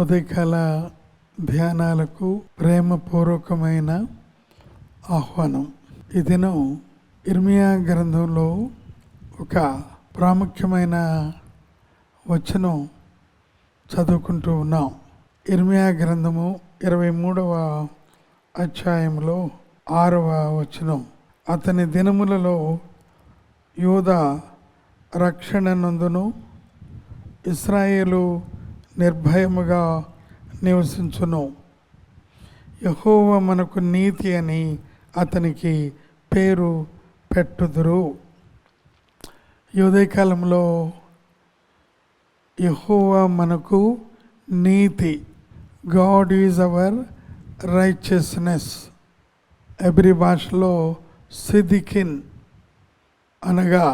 ఉదయకాల ధ్యానాలకు ప్రేమపూర్వకమైన ఆహ్వానం. ఈ దినం ఇర్మియా గ్రంథంలో ఒక ప్రాముఖ్యమైన వచనం చదువుకుంటూ ఉన్నాం. ఇర్మియా గ్రంథము 23వ అధ్యాయంలో 6వ వచనం. అతని దినములలో యూదా రక్షణ నందును, ఇశ్రాయేలు నిర్భయముగా నివసించును. యెహోవా మనకు నీతి అని అతనికి పేరు పెట్టుదురు. ఈ ఉదయకాలంలో యెహోవా మనకు నీతి, గాడ్ ఈజ్ అవర్ రైచియస్నెస్. ఎబ్రి భాషలో సిదికిన్ అనగా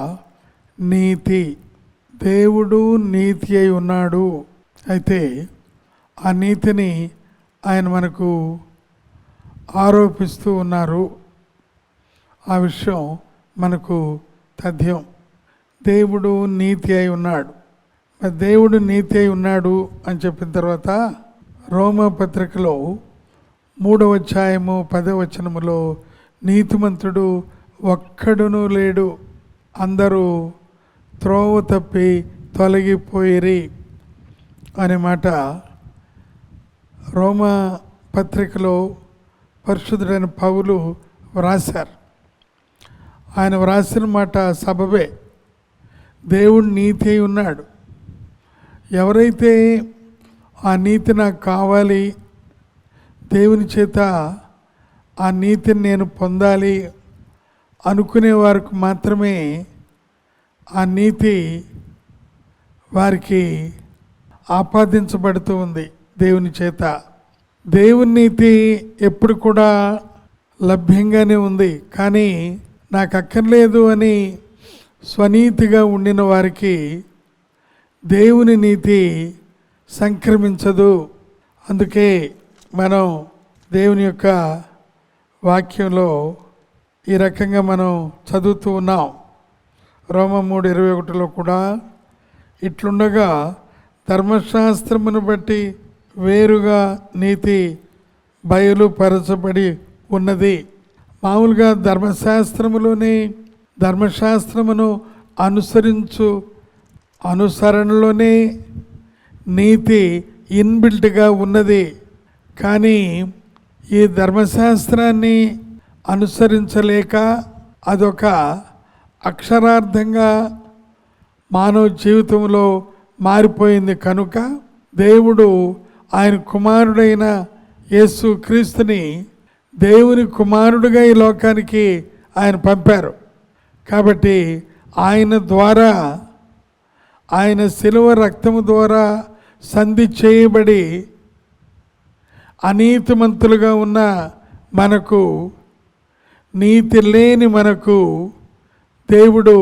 నీతి. దేవుడు నీతి అయి ఉన్నాడు. అయితే ఆ నీతిని ఆయన మనకు ఆరోపిస్తూ ఉన్నారు. ఆ విషయం మనకు తథ్యం. దేవుడు నీతి అయి ఉన్నాడు. మరి దేవుడు నీతి అయి ఉన్నాడు అని చెప్పిన తర్వాత రోమా పత్రికలో 3వ అధ్యాయము 10వ వచనములో నీతిమంతుడు ఒక్కడునూ లేడు, అందరూ త్రోవ తప్పి తొలగిపోయిరి అనే మాట రోమా పత్రికలో పరిశుద్ధుడైన పౌలు వ్రాశారు. ఆయన వ్రాసిన మాట సబబే. దేవుడు నీతి అయి ఉన్నాడు. ఎవరైతే ఆ నీతి నాకు కావాలి, దేవుని చేత ఆ నీతిని నేను పొందాలి అనుకునే వారికి మాత్రమే ఆ నీతి వారికి ఆపాదించబడుతూ ఉంది దేవుని చేత. దేవుని నీతి ఎప్పుడు కూడా లభ్యంగానే ఉంది. కానీ నాకు అక్కర్లేదు అని స్వనీతిగా ఉండిన వారికి దేవుని నీతి సంక్రమించదు. అందుకే మనం దేవుని యొక్క వాక్యంలో ఈ రకంగా మనం చదువుతూ ఉన్నాం. రోమా 3:21లో కూడా ఇట్లుండగా ధర్మశాస్త్రమును బట్టి వేరుగా నీతి బయలుపరచబడి ఉన్నది. మామూలుగా ధర్మశాస్త్రమును అనుసరణలోనే నీతి ఇన్బిల్ట్గా ఉన్నది. కానీ ఈ ధర్మశాస్త్రాన్ని అనుసరించలేక అదొక అక్షరార్థంగా మానవ జీవితంలో మారిపోయింది. కనుక దేవుడు ఆయన కుమారుడైన యేసు క్రీస్తుని దేవుని కుమారుడుగా ఈ లోకానికి ఆయన పంపారు. కాబట్టి ఆయన ద్వారా, ఆయన శిలువ రక్తము ద్వారా సంధి చేయబడి అనీతిమంతులుగా ఉన్న మనకు, నీతి లేని మనకు దేవుడు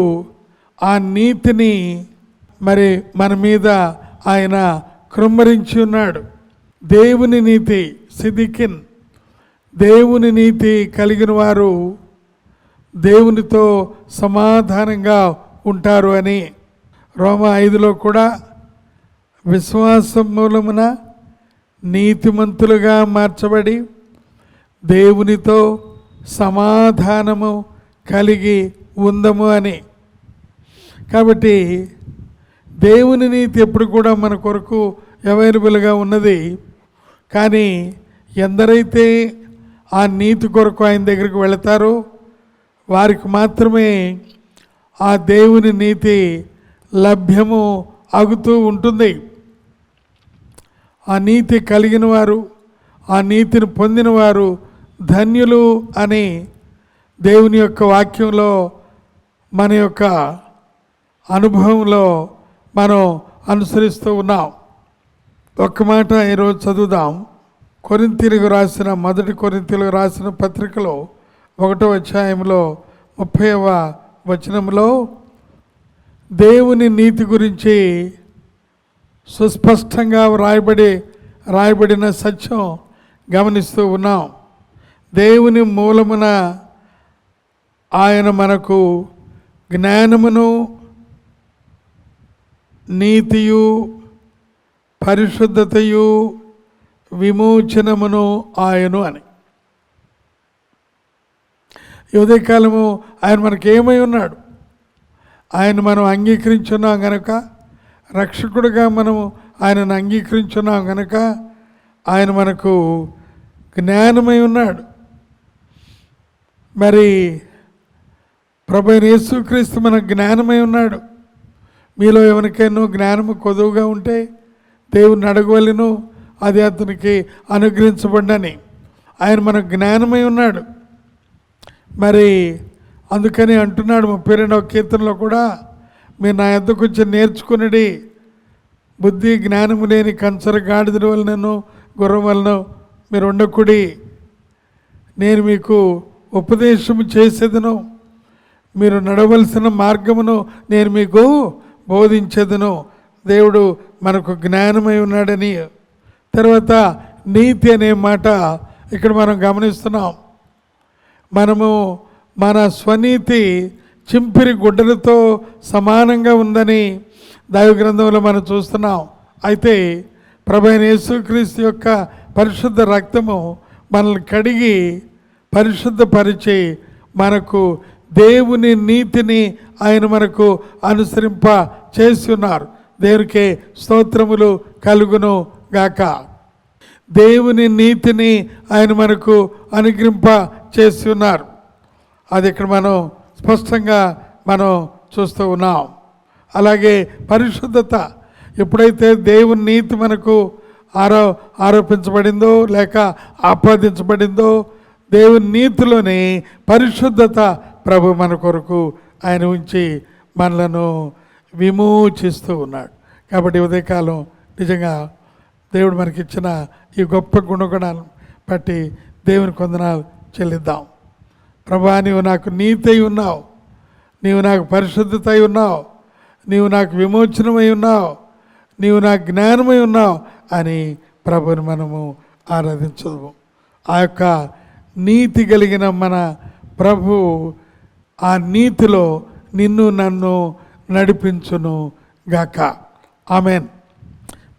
ఆ నీతిని మరి మన మీద ఆయన కృమ్మరించి ఉన్నాడు. దేవుని నీతి సిదికిన్, దేవుని నీతి కలిగిన వారు దేవునితో సమాధానంగా ఉంటారు అని. రోమా 5లో కూడా విశ్వాసం మూలమున నీతిమంతులుగా మార్చబడి దేవునితో సమాధానము కలిగి ఉందము అని. కాబట్టి దేవుని నీతి ఎప్పుడు కూడా మన కొరకు అవైలబుల్గా ఉన్నది. కానీ ఎందరైతే ఆ నీతి కొరకు ఆయన దగ్గరికి వెళతారో వారికి మాత్రమే ఆ దేవుని నీతి లభ్యము అగుతూ ఉంటుంది. ఆ నీతి కలిగిన వారు, ఆ నీతిని పొందిన వారు ధన్యులు అని దేవుని యొక్క వాక్యంలో, మన యొక్క అనుభవంలో మనం అనుసరిస్తూ ఉన్నాం. ఒక్క మాట ఈరోజు చదువుదాం. మొదటి కొరింథీయులకు రాసిన పత్రికలో 1వ అధ్యాయంలో 30వ వచనంలో దేవుని నీతి గురించి సుస్పష్టంగా రాయబడిన సత్యం గమనిస్తూ ఉన్నాం. దేవుని మూలమున ఆయన మనకు జ్ఞానమును, నీతియు, పరిశుద్ధతయు విమోచనమును ఆయను అని. ఈ ఉదయకాలము ఆయన మనకి ఏమై ఉన్నాడు? ఆయన మనం అంగీకరించున్నాం గనక, రక్షకుడిగా మనము ఆయనను అంగీకరించున్నాం గనక ఆయన మనకు జ్ఞానమై ఉన్నాడు. మరి ప్రభువైన యేసుక్రీస్తు మనకు జ్ఞానమై ఉన్నాడు. మీలో ఎవరికైనా జ్ఞానము కొదువుగా ఉంటే దేవుని అడగవలెను, అది అతనికి అనుగ్రహించబడని. ఆయన మనకు జ్ఞానమై ఉన్నాడు. మరి అందుకని అంటున్నాడు 32వ కీర్తనలో కూడా, మీరు నా యొద్దకు వచ్చి నేర్చుకునడి, బుద్ధి జ్ఞానము లేని కంచర గాడిద వలనను గుర్రం వలన మీరు ఉండకుడి, నేను మీకు ఉపదేశము చేసేదను, మీరు నడవలసిన మార్గమును నేను మీకు బోధించేదను. దేవుడు మనకు జ్ఞానమై ఉన్నాడని. తర్వాత నీతి అనే మాట ఇక్కడ మనం గమనిస్తున్నాం. మనము మన స్వనీతి చింపిరి గుడ్డలతో సమానంగా ఉందని దైవ గ్రంథంలో మనం చూస్తున్నాం. అయితే ప్రభువైన యేసుక్రీస్తు యొక్క పరిశుద్ధ రక్తము మనల్ని కడిగి పరిశుద్ధపరిచి మనకు దేవుని నీతిని ఆయన మనకు అనుసరింప చేసి ఉన్నారు. దేవునికే స్తోత్రములు కలుగును గాక. దేవుని నీతిని ఆయన మనకు అనుగ్రహింప చేసి ఉన్నారు. అది ఇక్కడ మనం స్పష్టంగా మనం చూస్తూ ఉన్నాం. అలాగే పరిశుద్ధత, ఎప్పుడైతే దేవుని నీతి మనకు ఆరోపించబడిందో లేక ఆపాదించబడిందో, దేవుని నీతిలోని పరిశుద్ధత ప్రభు మన కొరకు ఆయన ఉంచి మనలను విమోచిస్తూ ఉన్నాడు. కాబట్టి ఉదయకాలం నిజంగా దేవుడు మనకిచ్చిన ఈ గొప్ప గుణగణాలను బట్టి దేవునికి వందనాలు చెల్లిద్దాం. ప్రభా, నీవు నాకు నీతి అయి ఉన్నావు, నీవు నాకు పరిశుద్ధత అయి ఉన్నావు, నీవు నాకు విమోచనమై ఉన్నావు, నీవు నాకు జ్ఞానమై ఉన్నావు అని ప్రభుని మనము ఆరాధించదు. ఆ యొక్క నీతి కలిగిన మన ప్రభు ఆ నీతిలో నిన్ను నన్ను నడిపించును గాక. ఆమెన్.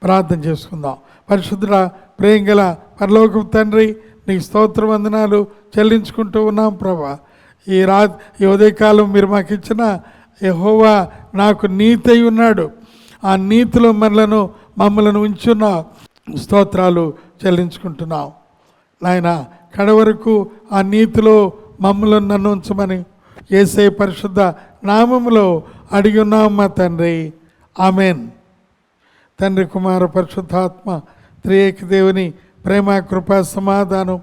ప్రార్థన చేసుకుందాం. పరిశుద్ధుడ, ప్రేమగల పరలోకపు తండ్రి, నీకు స్తోత్ర వందనాలు చెల్లించుకుంటూ ఉన్నాం ప్రభా. ఈ ఉదయకాలం మీరు మాకు ఇచ్చిన యెహోవా నాకు నీతి అయి ఉన్నాడు, ఆ నీతిలో మమ్మలను ఉంచున్న స్తోత్రాలు చెల్లించుకుంటున్నాం నాయన. కడవరకు ఆ నీతిలో మమ్మలను నన్ను ఉంచమని యేసయ్య పరిశుద్ధ నామములో అడిగి ఉన్నాం మా తండ్రి. ఆమెన్. తండ్రి, కుమార, పరిశుద్ధాత్మ త్రియేక దేవుని ప్రేమ, కృప, సమాధానం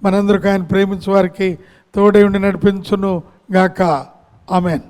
మనందరికీ ఆయన ప్రేమించే వారికి తోడై ఉండి నడిపించును గాక. ఆమెన్.